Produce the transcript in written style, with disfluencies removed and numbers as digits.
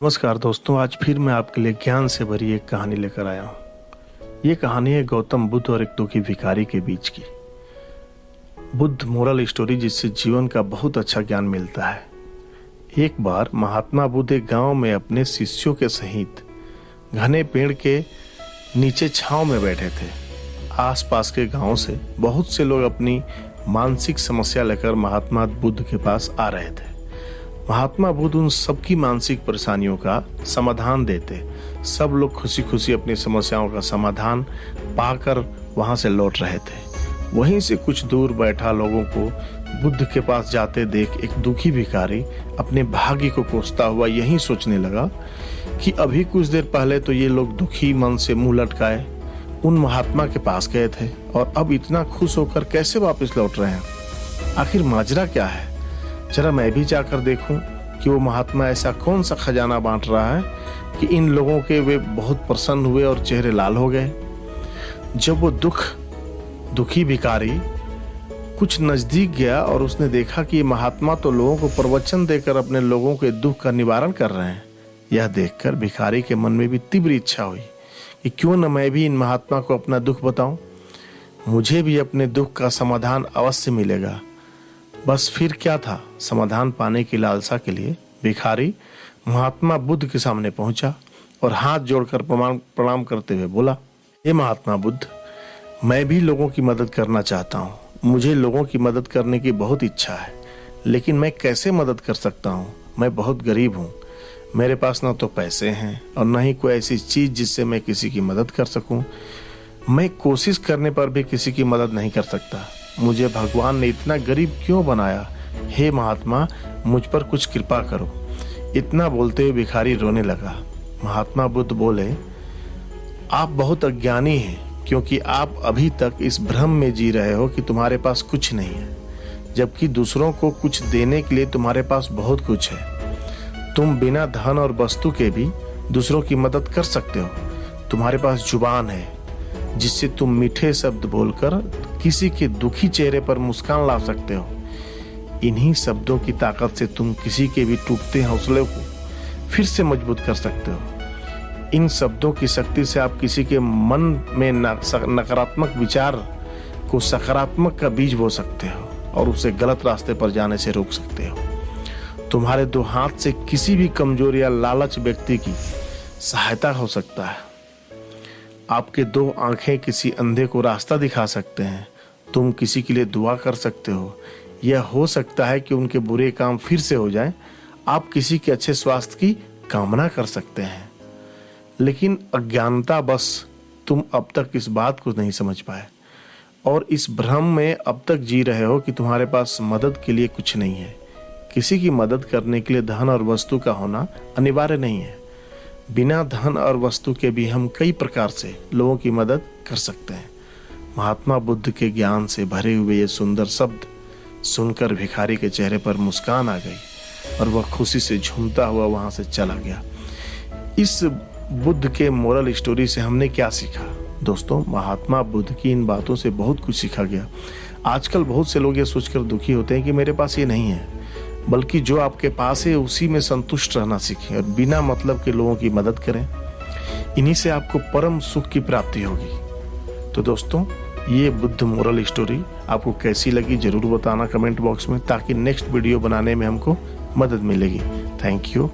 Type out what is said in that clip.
नमस्कार दोस्तों, आज फिर मैं आपके लिए ज्ञान से भरी एक कहानी लेकर आया हूँ। ये कहानी है गौतम बुद्ध और एक दुखी भिखारी के बीच की। बुद्ध मोरल स्टोरी जिससे जीवन का बहुत अच्छा ज्ञान मिलता है। एक बार महात्मा बुद्ध एक गांव में अपने शिष्यों के सहित घने पेड़ के नीचे छांव में बैठे थे। आसपास के गांव से बहुत से लोग अपनी मानसिक समस्या लेकर महात्मा बुद्ध के पास आ रहे थे। महात्मा बुद्ध उन सबकी मानसिक परेशानियों का समाधान देते। सब लोग खुशी खुशी अपनी समस्याओं का समाधान पाकर वहां से लौट रहे थे। वहीं से कुछ दूर बैठा लोगों को बुद्ध के पास जाते देख एक दुखी भिखारी अपने भाग्य को कोसता हुआ यही सोचने लगा कि अभी कुछ देर पहले तो ये लोग दुखी मन से मुंह लटकाए उन महात्मा के पास गए थे और अब इतना खुश होकर कैसे वापस लौट रहे हैं। आखिर माजरा क्या है? जरा मैं भी जाकर देखूं कि वो महात्मा ऐसा कौन सा खजाना बांट रहा है कि इन लोगों के वे बहुत प्रसन्न हुए और चेहरे लाल हो गए। जब वो दुखी भिखारी कुछ नजदीक गया और उसने देखा कि ये महात्मा तो लोगों को प्रवचन देकर अपने लोगों के दुख का निवारण कर रहे हैं। यह देखकर भिखारी के मन में भी तीव्र इच्छा हुई कि क्यों न मैं भी इन महात्मा को अपना दुख बताऊं, मुझे भी अपने दुख का समाधान अवश्य मिलेगा। बस फिर क्या था, समाधान पाने की लालसा के लिए भिखारी महात्मा बुद्ध के सामने पहुंचा और हाथ जोड़कर प्रणाम करते हुए बोला, हे महात्मा बुद्ध, मैं भी लोगों की मदद करना चाहता हूं। मुझे लोगों की मदद करने की बहुत इच्छा है, लेकिन मैं कैसे मदद कर सकता हूं? मैं बहुत गरीब हूं। मेरे पास न तो पैसे हैं और न ही कोई ऐसी चीज जिससे मैं किसी की मदद कर सकूं। मैं कोशिश करने पर भी किसी की मदद नहीं कर सकता। मुझे भगवान ने इतना गरीब क्यों बनाया? हे महात्मा, मुझ पर कुछ कृपा करो। इतना बोलते हुए भिखारी रोने लगा। महात्मा बुद्ध बोले, आप बहुत अज्ञानी हैं, क्योंकि आप अभी तक इस भ्रम में जी रहे हो कि तुम्हारे पास कुछ नहीं है, जबकि दूसरों को कुछ देने के लिए तुम्हारे पास बहुत कुछ है। तुम बिना धन और वस्तु के भी दूसरों की मदद कर सकते हो। तुम्हारे पास जुबान है जिससे तुम मीठे शब्द बोलकर किसी के दुखी चेहरे पर मुस्कान ला सकते हो। इन्हीं शब्दों की ताकत से तुम किसी के भी टूटते हौसले को फिर से मजबूत कर सकते हो। इन शब्दों की शक्ति से आप किसी के मन में नकारात्मक विचार को सकारात्मक का बीज बो सकते हो और उसे गलत रास्ते पर जाने से रोक सकते हो। तुम्हारे दो हाथ से किसी भी कमजोर या लालच व्यक्ति की सहायता हो सकता है। आपके दो आंखें किसी अंधे को रास्ता दिखा सकते हैं। तुम किसी के लिए दुआ कर सकते हो। यह हो सकता है कि उनके बुरे काम फिर से हो जाएं। आप किसी के अच्छे स्वास्थ्य की कामना कर सकते हैं। लेकिन अज्ञानता बस तुम अब तक इस बात को नहीं समझ पाए और इस भ्रम में अब तक जी रहे हो कि तुम्हारे पास मदद के लिए कुछ नहीं है। किसी की मदद करने के लिए धन और वस्तु का होना अनिवार्य नहीं है। बिना धन और वस्तु के भी हम कई प्रकार से लोगों की मदद कर सकते हैं। महात्मा बुद्ध के ज्ञान से भरे हुए ये सुंदर शब्द सुनकर भिखारी के चेहरे पर मुस्कान आ गई और वह खुशी से झूमता हुआ वहां से चला गया। इस बुद्ध के मोरल स्टोरी से हमने क्या सीखा? दोस्तों, महात्मा बुद्ध की इन बातों से बहुत कुछ सीखा गया। आजकल बहुत से लोग ये सोचकर दुखी होते हैं कि मेरे पास ये नहीं है, बल्कि जो आपके पास है उसी में संतुष्ट रहना सीखें और बिना मतलब के लोगों की मदद करें। इन्हीं से आपको परम सुख की प्राप्ति होगी। तो दोस्तों, ये बुद्ध मोरल स्टोरी आपको कैसी लगी जरूर बताना कमेंट बॉक्स में, ताकि नेक्स्ट वीडियो बनाने में हमको मदद मिलेगी। Thank you.